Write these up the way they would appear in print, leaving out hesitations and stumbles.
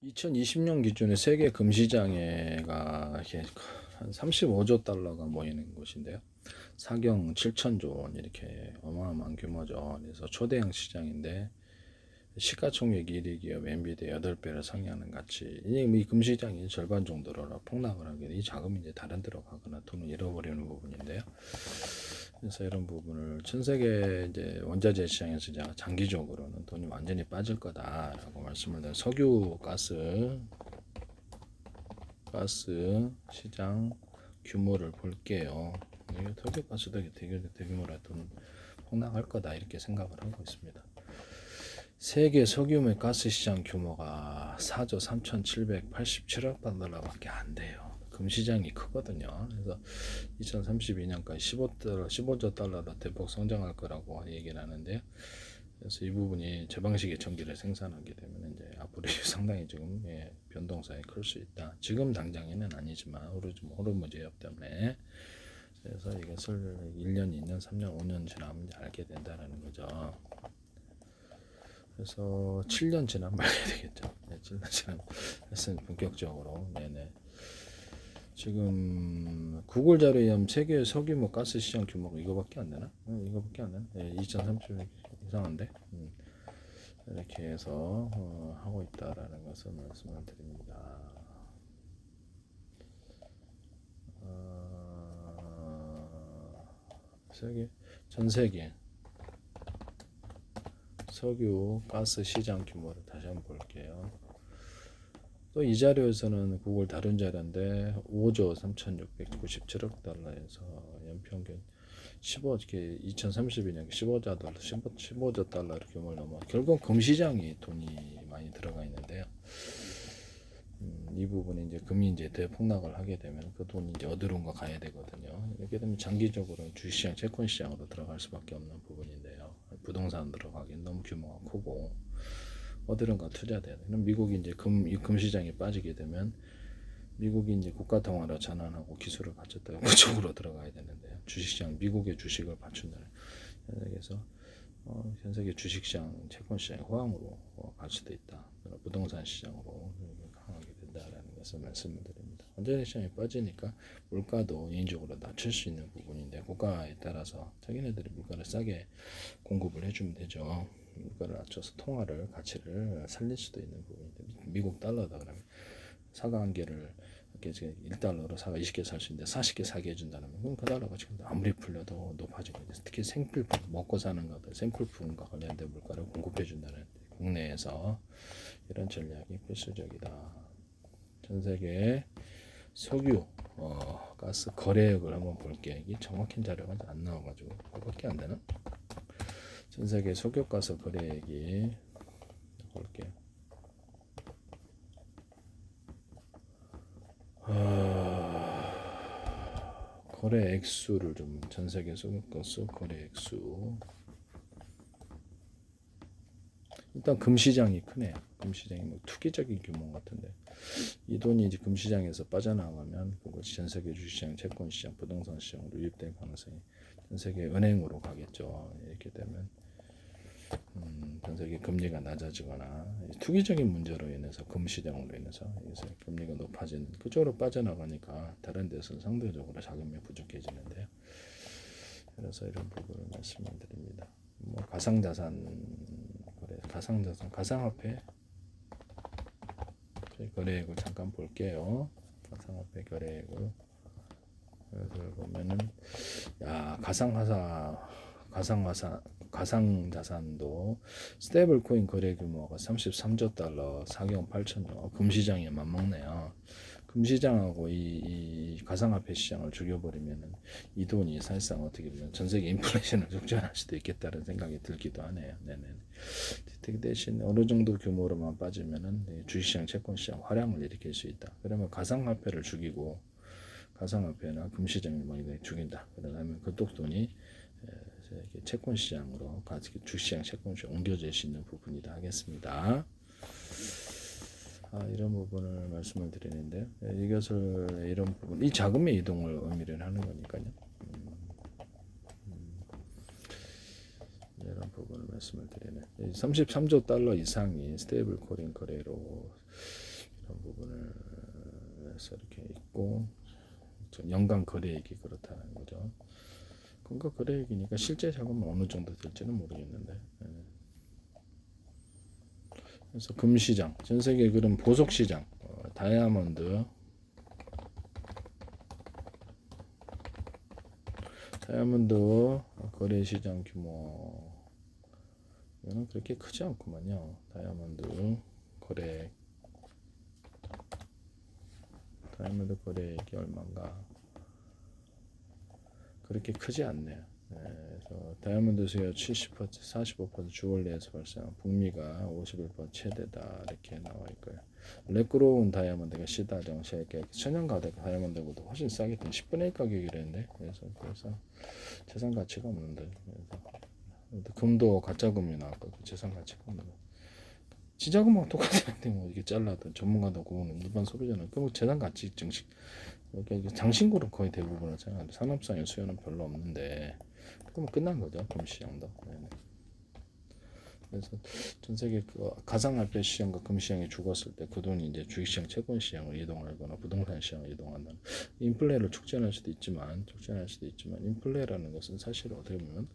2020년 기준에 세계 금시장에가 이렇게 한 35조 달러가 모이는 곳인데요. 사경 7천조 원 이렇게 어마어마한 규모죠. 그래서 초대형 시장인데 시가총액 1위 기업 엔비디아 8배를 상회하는 가치. 이 금시장이 절반 정도로 폭락을 하게 돼. 이 자금이 이제 다른 데로 가거나 돈을 잃어버리는 부분인데요. 그래서 이런 부분을 전 세계 이제 원자재 시장에서 이제 장기적으로는 돈이 완전히 빠질 거다라고 말씀을 드린 석유 가스 시장 규모를 볼게요. 석유 가스도 되게 대규모로 돈 폭락할 거다 이렇게 생각을 하고 있습니다. 세계 석유의 가스 시장 규모가 4조 3,787억 달러밖에 안 돼요. 금시장이 크거든요. 그래서 2032년까지 15조 달러로 대폭 성장할 거라고 얘기를 하는데요. 그래서 이 부분이 제 방식의 전기를 생산하게 되면 이제 앞으로 상당히 지금 변동성이 클 수 있다. 지금 당장에는 아니지만 호르무즈 해협 때문에 그래서 이것을 1년, 2년, 3년, 5년 지나면 알게 된다는 거죠. 그래서 7년 지나면 알게 되겠죠. 7년 지나면 본격적으로 네네. 지금 구글 자료에 의하면 세계 석유 가스 시장 규모가 이거밖에 안 되나? 이거밖에 안 되나? 2030 이상한데 이렇게 해서 하고 있다라는 것을 말씀을 드립니다. 전 세계 석유 가스 시장 규모를 다시 한번 볼게요. 또 이 자료에서는 구글 다른 자료인데 5조 3,697억 달러에서 연평균 2032년 15조 달러 규모를 넘어 결국 금시장이 돈이 많이 들어가 있는데요. 이 부분이 이제 금이 이제 대폭락을 하게 되면 그 돈이 이제 어디론가 가야 되거든요. 이렇게 되면 장기적으로 주식시장, 채권시장으로 들어갈 수밖에 없는 부분인데요. 부동산 들어가긴 너무 규모가 크고 어디론가 투자돼야 돼. 그럼 미국이 이제 이 금시장이 빠지게 되면 미국이 이제 국가 통화로 전환하고 기술을 갖췄다 그쪽으로 들어가야 되는데요. 주식시장 미국의 주식을 받춘다는 그래서 현 세계 주식시장, 채권시장이 호황으로 갈 수도 있다. 부동산 시장으로 강하게 된다라는 것을 말씀을 드립니다. 원자재 시장이 빠지니까 물가도 인위적으로 낮출 수 있는 부분인데 국가에 따라서 자기네들이 물가를 싸게 공급을 해주면 되죠. 물가를 낮춰서 통화를 가치를 살릴 수도 있는 부분인데 미국 달러다 그러면 사과 한 개를 이렇게 1달러로 사과 20개 살 수 있는데 40개 사게 해준다면 그럼 그 달러가 지금 아무리 풀려도 높아지고 특히 생필품 먹고 사는 것들 생필품과 관련된 물가를 공급해 준다는 국내에서 이런 전략이 필수적이다. 전 세계 석유 가스 거래액을 한번 볼게요. 이게 정확한 자료가 안 나와가지고 그거밖에 안 되나? 전 세계 석유 가스 거래액이 볼게요. 거래 액수를 좀 전 세계 석유가스 거래 액수 일단 금시장이 크네요. 금시장이 뭐 투기적인 규모 같은데 이 돈이 이제 금시장에서 빠져나가면 그것이 전 세계 주식시장, 채권시장, 부동산 시장으로 유입될 가능성이 전 세계 은행으로 가겠죠. 이렇게 되면 전 세계 금리가 낮아지거나 투기적인 문제로 인해서 금시장으로 인해서 금리가 높아지는 그쪽으로 빠져나가니까 다른 데서는 상대적으로 자금이 부족해지는데요. 그래서 이런 부분을 말씀을 드립니다. 뭐 가상화폐 거래액을 잠깐 볼게요. 가상화폐 거래액을 보면은 가상자산도 스테이블 코인 거래 규모가 33조 달러, 4경 8천조. 금시장에 맞먹네요. 금시장하고 이 가상화폐 시장을 죽여버리면은 이 돈이 사실상 어떻게 보면 전 세계 인플레이션을 촉진할 수도 있겠다는 생각이 들기도 하네요. 네네. 대신 어느 정도 규모로만 빠지면은 주식시장, 채권시장 활약을 일으킬 수 있다. 그러면 가상화폐를 죽이고 가상화폐나 금시장을 많이 죽인다. 그러면 그쪽 돈이 채권시장으로 주식시장, 채권시장 옮겨질 수 있는 부분이다 하겠습니다. 이런 부분을 말씀을 드리는데 이것을 이런 부분, 이 자금의 이동을 의미를 하는 거니까요. 이런 부분을 말씀을 드리네. 33조 달러 이상이 스테이블 코인 거래로 이런 부분을 해서 이렇게 있고, 연간 거래액이 그렇다는 거죠. 근거 거래액이니까 실제 자금은 어느 정도 될지는 모르겠는데. 그래서 금시장, 전 세계 그런 보석 시장, 다이아몬드 거래 시장 규모 이거는 그렇게 크지 않구만요. 다이아몬드 거래액이 얼마인가? 그렇게 크지 않네요. 그래서 다이아몬드 수요 70%, 45% 주월 내에서 발생, 북미가 51% 최대다 이렇게 나와 있고요. 랩그로운 다이아몬드가 시다정 쉐이크 천연 가격 다이아몬드보다 훨씬 싸게 된 10분의 1 가격이랬는데, 그래서 재산 가치가 없는데, 그래서 금도 가짜금이 나왔고 재산 가치가 없는 거. 지자금하고 똑같은데 뭐 이게 잘라도 전문가도 그거는 일반 소비자는 그 재산 가치 증식 장신구로 거의 대부분 하잖아요. 산업상의 수요는 별로 없는데 그럼 끝난 거죠. 금시장도. 네네. 그래서 전 세계 가상화폐 시장과 금시장이 죽었을 때 그 돈이 이제 주식시장, 채권시장을 이동하거나 부동산 시장을 이동한다는, 인플레를 촉진할 수도 있지만 인플레라는 것은 사실 어떻게 보면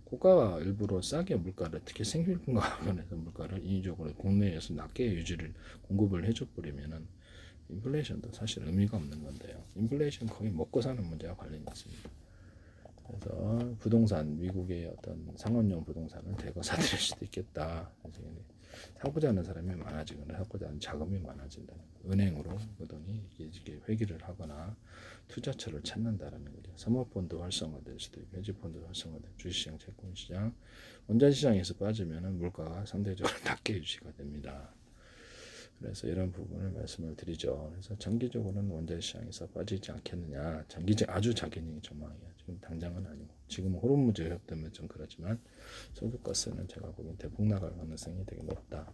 국가가 일부러 싸게 물가를, 특히 생필품과 관련해서 물가를 인위적으로 국내에서 낮게 공급을 해줘 버리면은 인플레이션도 사실 의미가 없는 건데요. 인플레이션 거의 먹고 사는 문제와 관련이 있습니다. 그래서 부동산, 미국의 어떤 상업용 부동산을 대거 사들일 수도 있겠다. 사고자 하는 사람이 많아지거나 사고자 하는 자금이 많아진다는 거예요. 은행으로 그 돈이 이게 회귀를 하거나 투자처를 찾는다라는 거죠. 사모펀드 활성화될 수도 있고, 헤지펀드 활성화될, 주식시장, 채권시장, 원자시장에서 빠지면 물가가 상대적으로 낮게 유지가 됩니다. 그래서 이런 부분을 말씀을 드리죠. 그래서 장기적으로는 원자시장에서 빠지지 않겠느냐. 아주 장기적인 전망이에요. 지금 당장은 아니고, 지금 호르무즈 협 때문에 좀 그렇지만 석유가스는 제가 보기엔 대폭 나갈 가능성이 되게 높다.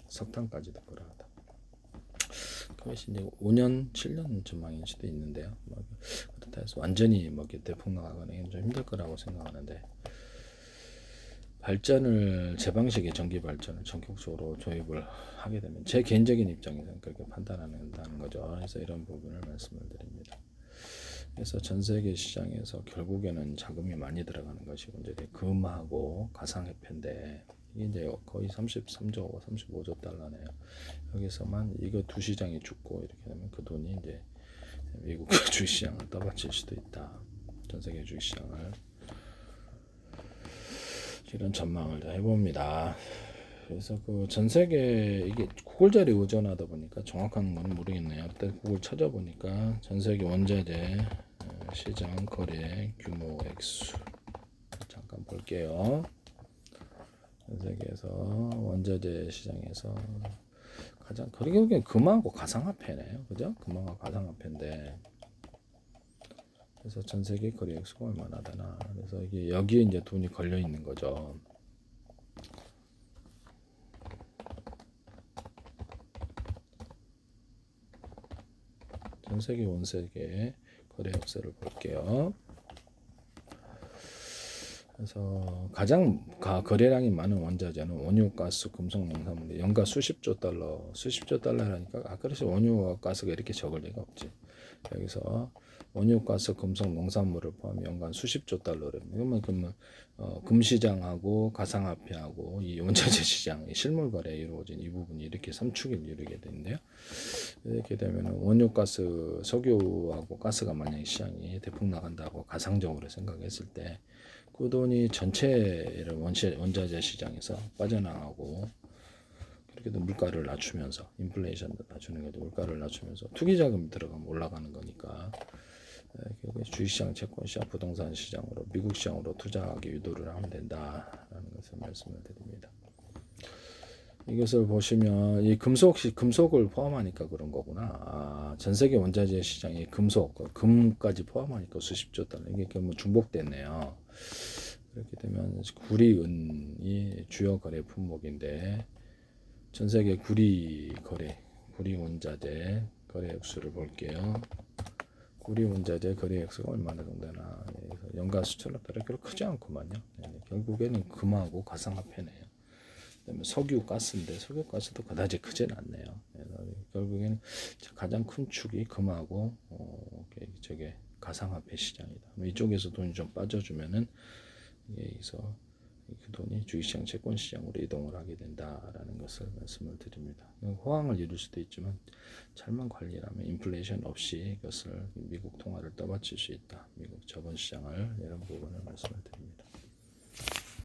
석탄까지도 그러하다. 그것이 이제 5년, 7년 전망일 수도 있는데요. 그렇다 해서 완전히 대폭 나가기는 좀 힘들 거라고 생각하는데, 제 방식의 전기 발전을 전격적으로 도입을 하게 되면 제 개인적인 입장에서는 그렇게 판단한다는 거죠. 그래서 이런 부분을 말씀을 드립니다. 그래서 전 세계 시장에서 결국에는 자금이 많이 들어가는 것이 이제 금하고 가상화폐인데, 이게 이제 거의 33조, 35조 달러네요. 여기서만 이거 두 시장이 죽고 이렇게 되면 그 돈이 이제 미국 주식시장을 떠받칠 수도 있다. 전 세계 주식시장을. 이런 전망을 해봅니다. 그래서 그 전 세계 이게 구글 자리 의존하다 보니까 정확한 건 모르겠네요. 일단 구글 찾아보니까 전 세계 원자재 시장 거래 규모 액수 잠깐 볼게요. 전 세계에서 원자재 시장에서 가장 결국엔 금하고 가상화폐네요. 그죠? 금하고 가상화폐인데, 그래서 전 세계 거래 액수가 얼마나 되나. 그래서 이게 여기에 이제 돈이 걸려 있는 거죠. 전 세계 원세계 거래 액수를 볼게요. 그래서 가장 거래량이 많은 원자재는 원유, 가스, 금속, 농산물, 연간 수십조 달러라니까 그래서 원유와 가스가 이렇게 적을 리가 없지. 여기서 원유, 가스, 금속, 농산물을 포함해 연간 수십조 달러랍니다. 그러면 금시장하고 가상화폐하고 이 원자재 시장, 실물 거래에 이루어진 이 부분이 이렇게 삼축을 이루게 되는데요. 이렇게 되면 원유, 가스, 석유하고 가스가 만약 시장이 대폭 나간다고 가상적으로 생각했을 때 그 돈이 전체를 원자재 시장에서 빠져나가고, 그렇게 물가를 낮추면서 인플레이션도 낮추는 거죠. 물가를 낮추면서 투기 자금이 들어가면 올라가는 거니까 주식시장, 채권시장, 부동산 시장으로, 미국 시장으로 투자하게 유도를 하면 된다라는 것을 말씀을 드립니다. 이것을 보시면 이 금속을 포함하니까 그런 거구나. 전 세계 원자재 시장이 금까지 포함하니까 수십조 달러, 이게 뭐 중복됐네요. 그렇게 되면 구리은이 주요 거래 품목인데, 전 세계 구리 원자재 거래 액수를 볼게요. 구리 원자재 거래 액수가 얼마나 정도 되나. 연간 수출에 따라 그렇게 크지 않구만요. 결국에는 금하고 가상화폐네요. 그다음에 석유 가스도 그다지 크진 않네요. 결국에는 가장 큰 축이 금하고 저게 가상화폐 시장이다. 이쪽에서 돈이 좀 빠져주면은 여기서 그 돈이 주식시장, 채권시장으로 이동을 하게 된다라는 것을 말씀을 드립니다. 호황을 이룰 수도 있지만 잘만 관리하면 인플레이션 없이 이것을 미국 통화를 떠받칠 수 있다. 미국 자본시장을 이런 부분을 말씀을 드립니다.